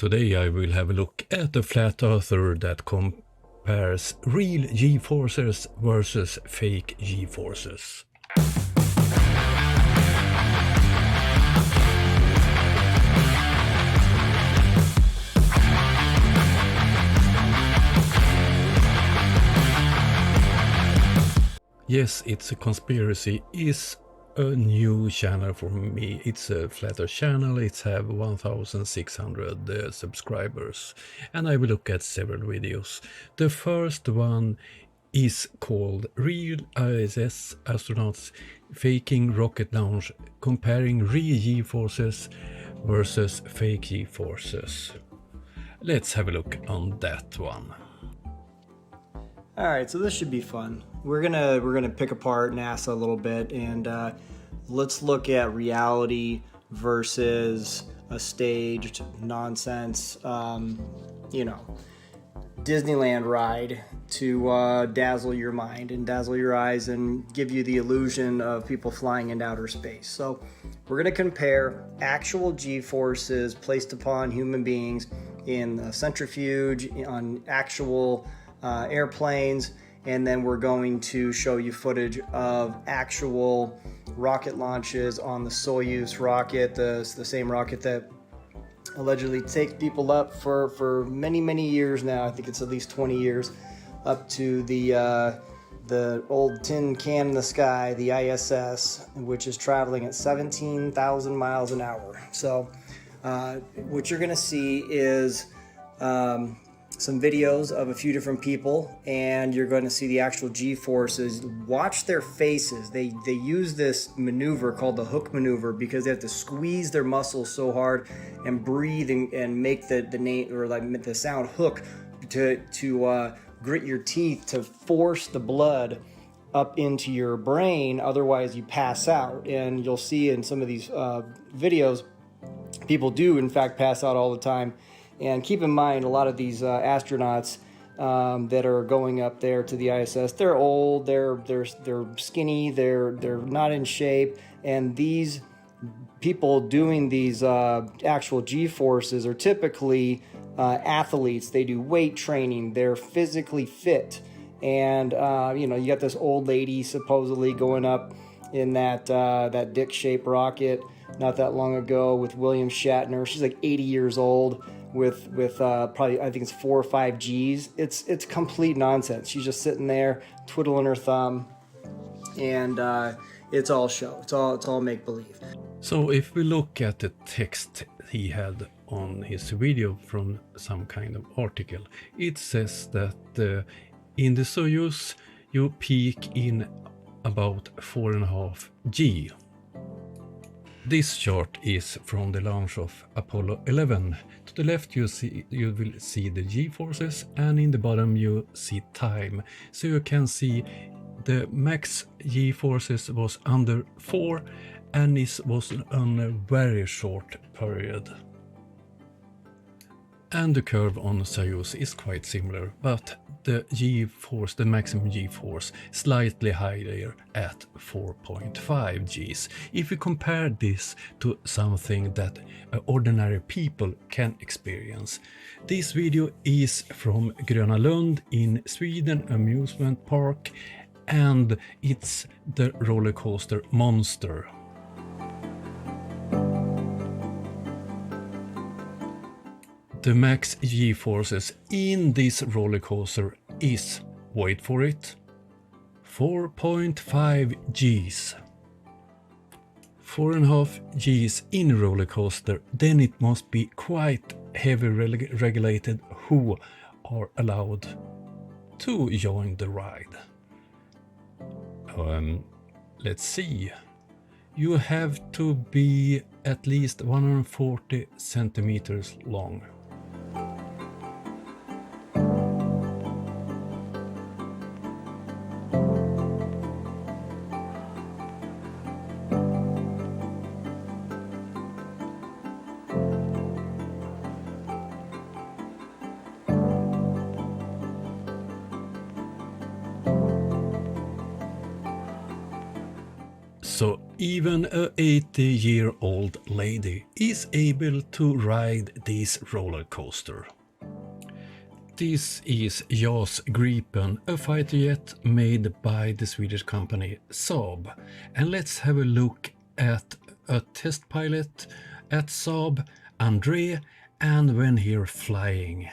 Today I will have a look at a flat earther that compares real g-forces versus fake g-forces. Yes, it's a conspiracy is a new channel for me. It's a flat earth channel. It's have 1600 subscribers, and I will look at several videos. The first one is called Real ISS Astronauts Faking Rocket Launch, comparing real G-forces versus fake G-forces. Let's have a look on that one. All right, so this should be fun. We're gonna pick apart NASA a little bit, and let's look at reality versus a staged nonsense, Disneyland ride to dazzle your mind and dazzle your eyes and give you the illusion of people flying into outer space. So we're gonna compare actual G-forces placed upon human beings in a centrifuge on actual airplanes, and then we're going to show you footage of actual rocket launches on the Soyuz rocket, the same rocket that allegedly takes people up for many years now. I think it's at least 20 years, up to the old tin can in the sky, the ISS, which is traveling at 17,000 miles an hour. So what you're going to see is some videos of a few different people, and you're going to see the actual G-forces. Watch their faces. They use this maneuver called the hook maneuver because they have to squeeze their muscles so hard and breathe and make the name, or like the sound hook, to grit your teeth to force the blood up into your brain. Otherwise you pass out. And you'll see in some of these videos, people do in fact pass out all the time. And keep in mind, a lot of these astronauts that are going up there to the ISS, they're old, they're skinny, they're not in shape, and these people doing these actual G-forces are typically athletes. They do weight training, they're physically fit, and you got this old lady supposedly going up in that dick-shaped rocket not that long ago with William Shatner. She's like 80 years old. With probably, I think it's 4 or 5 Gs. It's complete nonsense. She's just sitting there twiddling her thumb, and it's all show. It's all make believe. So if we look at the text he had on his video from some kind of article, it says that in the Soyuz you peak in about 4.5 G. This chart is from the launch of Apollo 11. To the left you will see the G-forces, and in the bottom you see time. So you can see the max G-forces was under 4, and this was on a very short period. And the curve on Soyuz is quite similar, but the G-force, the maximum G-force, slightly higher at 4.5 Gs. If we compare this to something that ordinary people can experience. This video is from Gröna Lund in Sweden amusement park, and it's the roller coaster Monster. The max G-forces in this roller coaster is, wait for it, 4.5 Gs. 4.5 Gs in roller coaster, then it must be quite heavy regulated who are allowed to join the ride. Let's see. You have to be at least 140 centimeters long. So even a 80-year-old lady is able to ride this roller coaster. This is JAS Gripen, a fighter jet made by the Swedish company Saab. And let's have a look at a test pilot at Saab, André, and when here flying.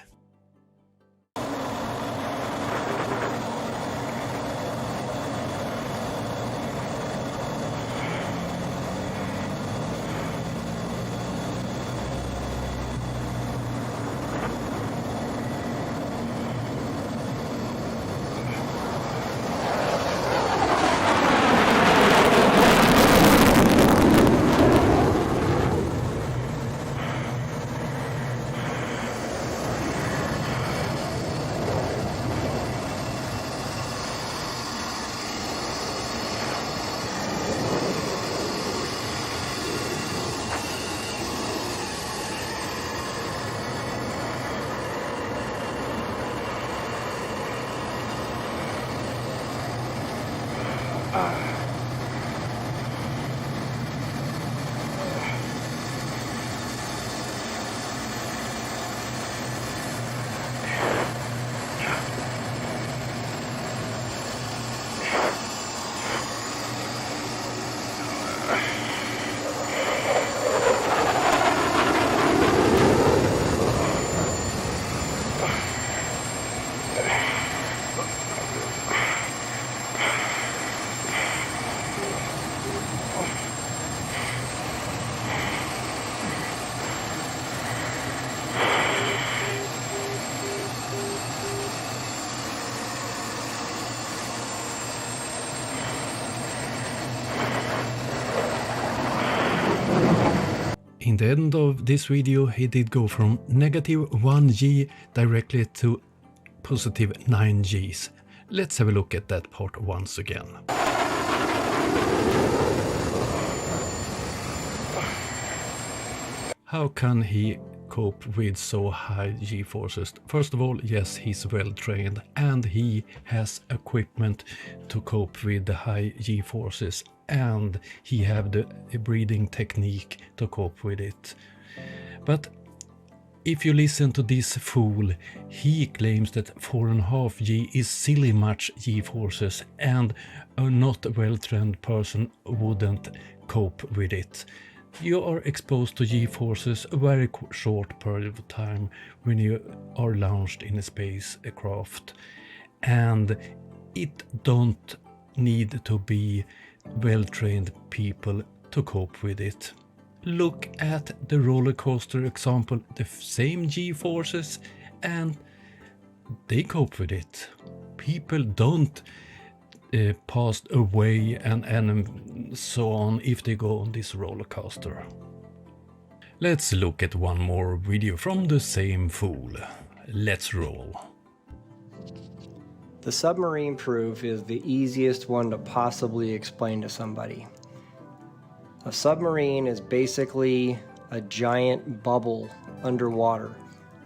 In the end of this video, he did go from negative 1G directly to positive 9Gs. Let's have a look at that part once again. How can he cope with so high G-forces? First of all, yes, he's well trained and he has equipment to cope with the high G-forces, and he have the breathing technique to cope with it. But if you listen to this fool, he claims that 4.5G is silly much G-forces and a not well-trained person wouldn't cope with it. You are exposed to G-forces a very short period of time when you are launched in a spacecraft, and it don't need to be well-trained people to cope with it. Look at the roller coaster example, the same G-forces, and they cope with it. People don't pass away and so on if they go on this roller coaster. Let's look at one more video from the same fool. Let's roll. The submarine proof is the easiest one to possibly explain to somebody. A submarine is basically a giant bubble underwater.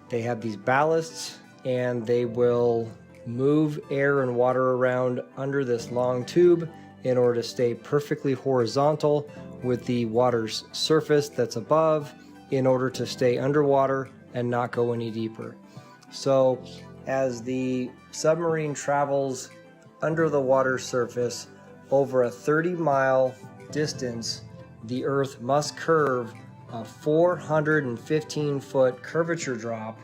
They have these ballasts and they will move air and water around under this long tube in order to stay perfectly horizontal with the water's surface that's above in order to stay underwater and not go any deeper. So as the submarine travels under the water surface over a 30-mile distance, the Earth must curve a 415-foot curvature drop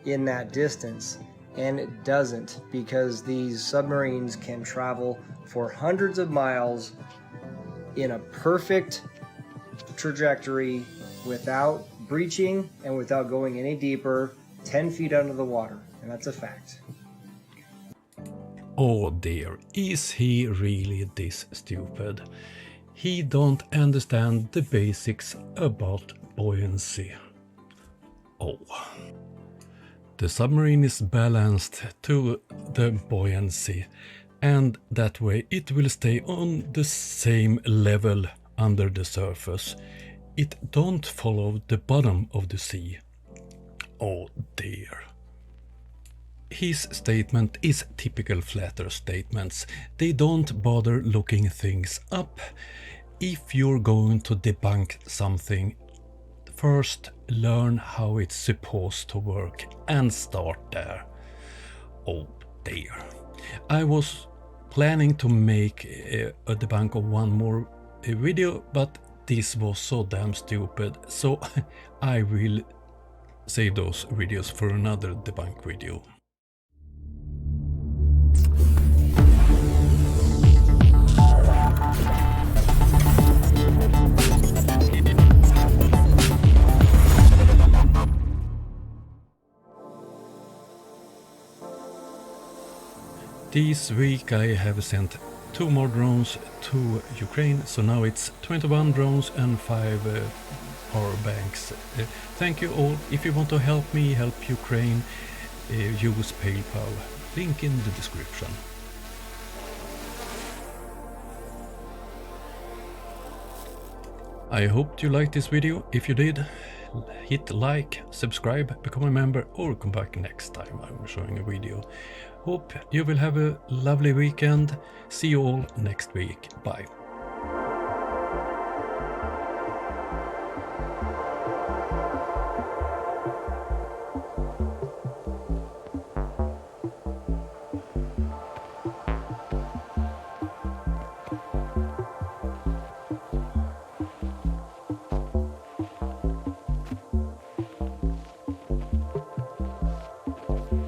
in that distance, and it doesn't, because these submarines can travel for hundreds of miles in a perfect trajectory without breaching and without going any deeper, 10 feet under the water, and that's a fact. Oh dear, is he really this stupid? He don't understand the basics about buoyancy. Oh. The submarine is balanced to the buoyancy, and that way it will stay on the same level under the surface. It don't follow the bottom of the sea. Oh dear. His statement is typical flat earth statements. They don't bother looking things up. if you're going to debunk something, first learn how it's supposed to work and start there. Oh dear. I was planning to make a debunk of one more video, but this was so damn stupid, so I will save those videos for another debunk video. This week I have sent 2 more drones to Ukraine, so now it's 21 drones and 5 power banks. Thank you all. If you want to help me help Ukraine, use PayPal. Link in the description. I hope you liked this video. If you did, hit like, subscribe, become a member, or come back next time I'm showing a video. Hope you will have a lovely weekend. See you all next week. Bye.